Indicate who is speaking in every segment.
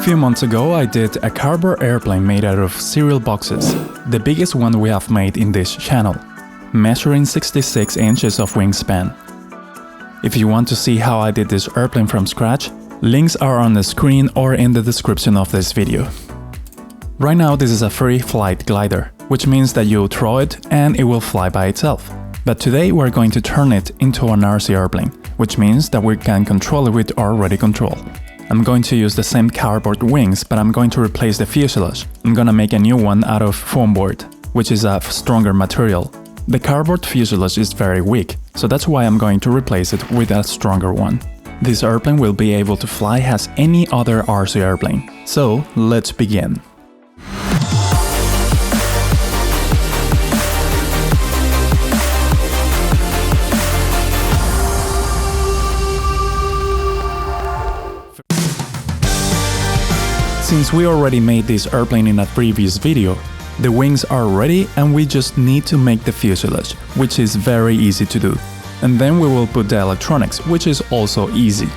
Speaker 1: few months ago I did a cardboard airplane made out of cereal boxes, the biggest one we have made in this channel, measuring 66 inches of wingspan. If you want to see how I did this airplane from scratch, links are on the screen or in the description of this video. Right now this is a free flight glider, which means that you throw it and it will fly by itself. But today we're going to turn it into an RC airplane, which means that we can control it with our ready control. I'm going to use the same cardboard wings, but I'm going to replace the fuselage. I'm gonna make a new one out of foam board, which is a stronger material. The cardboard fuselage is very weak, so that's why I'm going to replace it with a stronger one. This airplane will be able to fly as any other RC airplane. So let's begin. Since we already made this airplane in a previous video, the wings are ready and we just need to make the fuselage, which is very easy to do. And then we will put the electronics, which is also easy.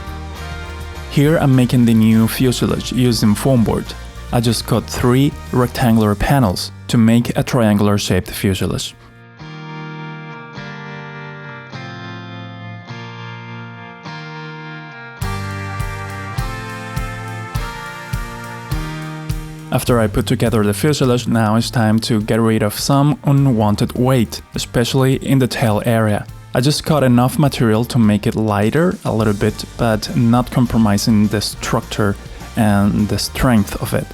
Speaker 1: Here I'm making the new fuselage using foam board. I just cut 3 rectangular panels to make a triangular shaped fuselage. After I put together the fuselage, now it's time to get rid of some unwanted weight, especially in the tail area. I just cut enough material to make it lighter a little bit, but not compromising the structure and the strength of it.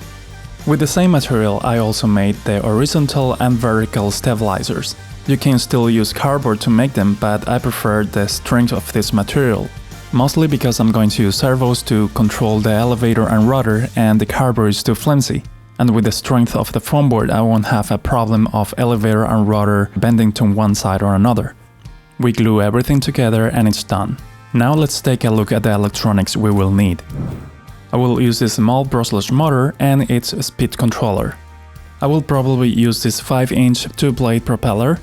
Speaker 1: With the same material, I also made the horizontal and vertical stabilizers. You can still use cardboard to make them, but I prefer the strength of this material. Mostly because I'm going to use servos to control the elevator and rudder, and the cardboard is too flimsy. And with the strength of the foam board, I won't have a problem of elevator and rudder bending to one side or another. We glue everything together and it's done. Now let's take a look at the electronics we will need. I will use this small brushless motor and its speed controller. I will probably use this 5-inch 2-blade propeller,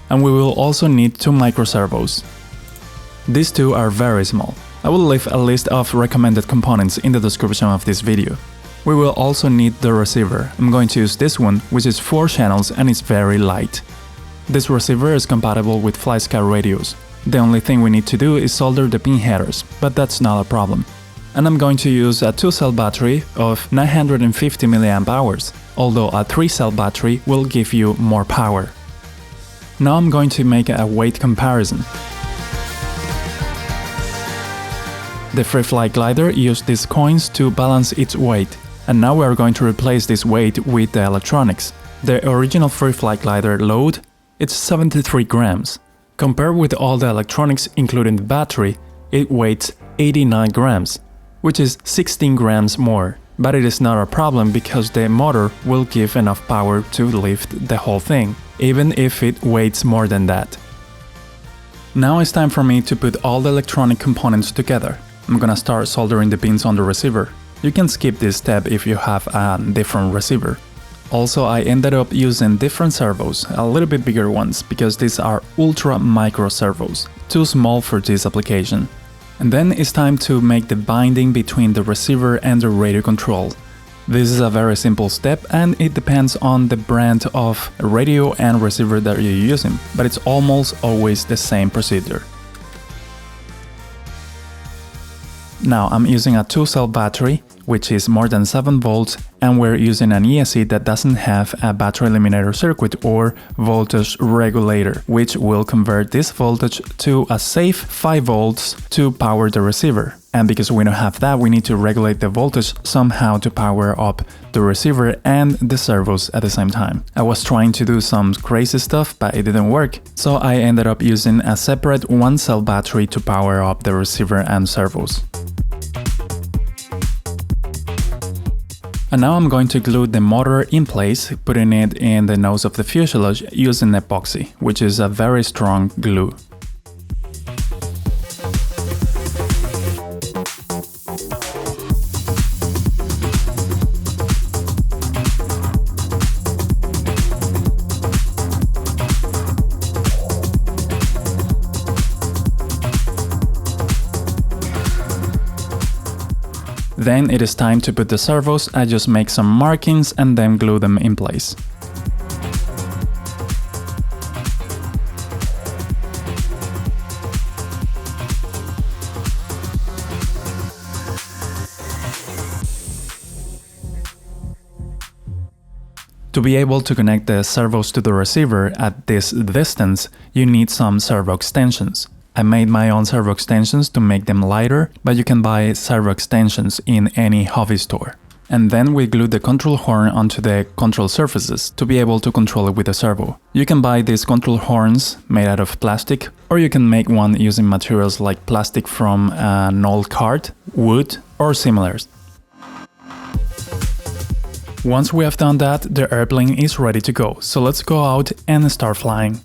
Speaker 1: and we will also need 2 microservos. These 2 are very small. I will leave a list of recommended components in the description of this video. We will also need the receiver. I'm going to use this one, which is 4 channels and is very light. This receiver is compatible with FlySky radios. The only thing we need to do is solder the pin headers, but that's not a problem. And I'm going to use a 2-cell battery of 950 mAh, although a 3-cell battery will give you more power. Now I'm going to make a weight comparison. The free flight glider used these coins to balance its weight, and now we are going to replace this weight with the electronics. The original free flight glider load, it's 73 grams. Compared with all the electronics including the battery, it weighs 89 grams, which is 16 grams more. But it is not a problem because the motor will give enough power to lift the whole thing, even if it weighs more than that. Now it's time for me to put all the electronic components together. I'm gonna start soldering the pins on the receiver. You can skip this step if you have a different receiver. Also, I ended up using different servos, a little bit bigger ones, because these are ultra micro servos, too small for this application. And then it's time to make the binding between the receiver and the radio control. This is a very simple step and it depends on the brand of radio and receiver that you're using, but it's almost always the same procedure. Now I'm using a 2-cell battery, which is more than 7 volts, and we're using an ESC that doesn't have a battery eliminator circuit or voltage regulator, which will convert this voltage to a safe 5 volts to power the receiver. And because we don't have that, we need to regulate the voltage somehow to power up the receiver and the servos at the same time. I was trying to do some crazy stuff, but it didn't work, so I ended up using a separate 1-cell battery to power up the receiver and servos. And now I'm going to glue the motor in place, putting it in the nose of the fuselage using epoxy, which is a very strong glue. Then it is time to put the servos. I just make some markings and then glue them in place. To be able to connect the servos to the receiver at this distance, you need some servo extensions. I made my own servo extensions to make them lighter, but you can buy servo extensions in any hobby store. And then we glued the control horn onto the control surfaces to be able to control it with a servo. You can buy these control horns made out of plastic, or you can make one using materials like plastic from an old cart, wood, or similars. Once we have done that, the airplane is ready to go, so let's go out and start flying.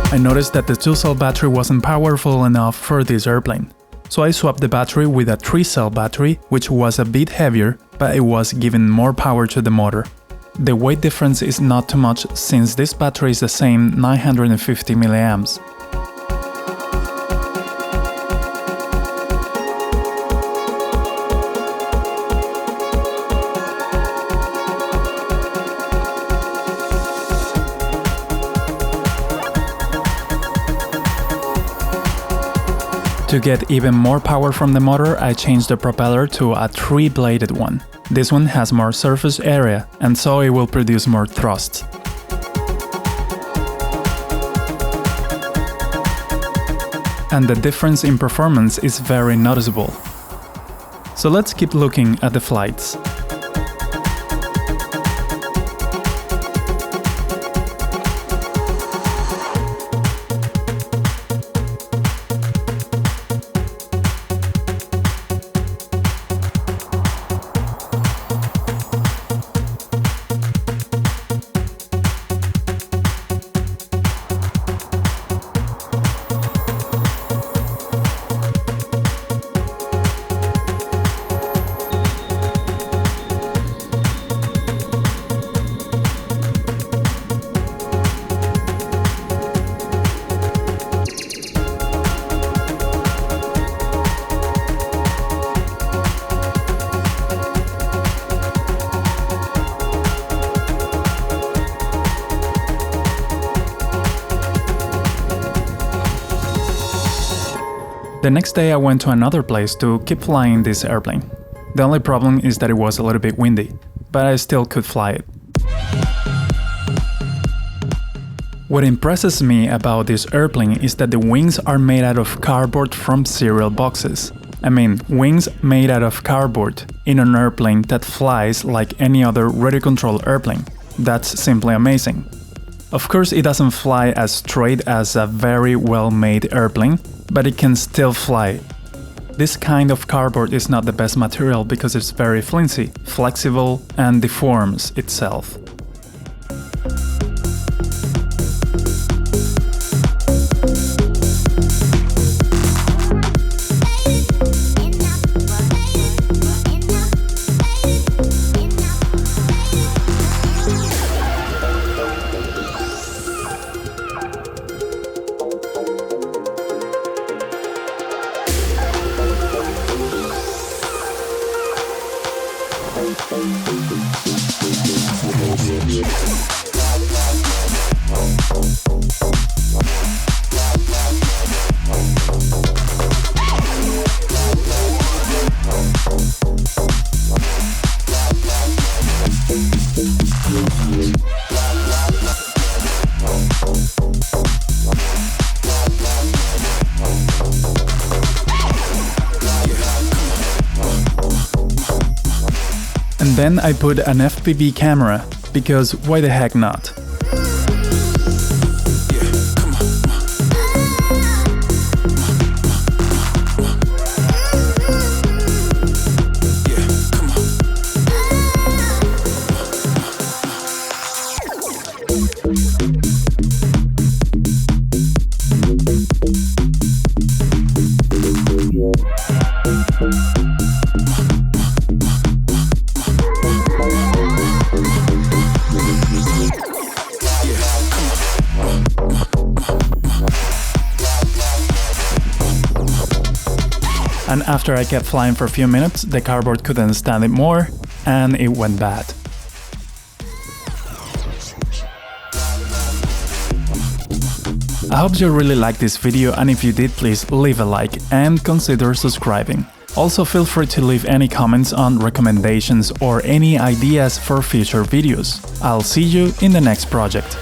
Speaker 1: I noticed that the 2-cell battery wasn't powerful enough for this airplane. So I swapped the battery with a 3-cell battery, which was a bit heavier, but it was giving more power to the motor. The weight difference is not too much since this battery is the same 950 mAh. To get even more power from the motor, I changed the propeller to a 3-bladed one. This one has more surface area, and so it will produce more thrust. And the difference in performance is very noticeable. So let's keep looking at the flights. The next day I went to another place to keep flying this airplane. The only problem is that it was a little bit windy, but I still could fly it. What impresses me about this airplane is that the wings are made out of cardboard from cereal boxes. I mean, wings made out of cardboard in an airplane that flies like any other radio-controlled airplane. That's simply amazing. Of course, it doesn't fly as straight as a very well-made airplane, but it can still fly. This kind of cardboard is not the best material because it's very flimsy, flexible, and deforms itself. And then I put an FPV camera, because why the heck not? And after I kept flying for a few minutes, the cardboard couldn't stand it more, and it went bad. I hope you really liked this video, and if you did, please leave a like and consider subscribing. Also feel free to leave any comments on recommendations or any ideas for future videos. I'll see you in the next project.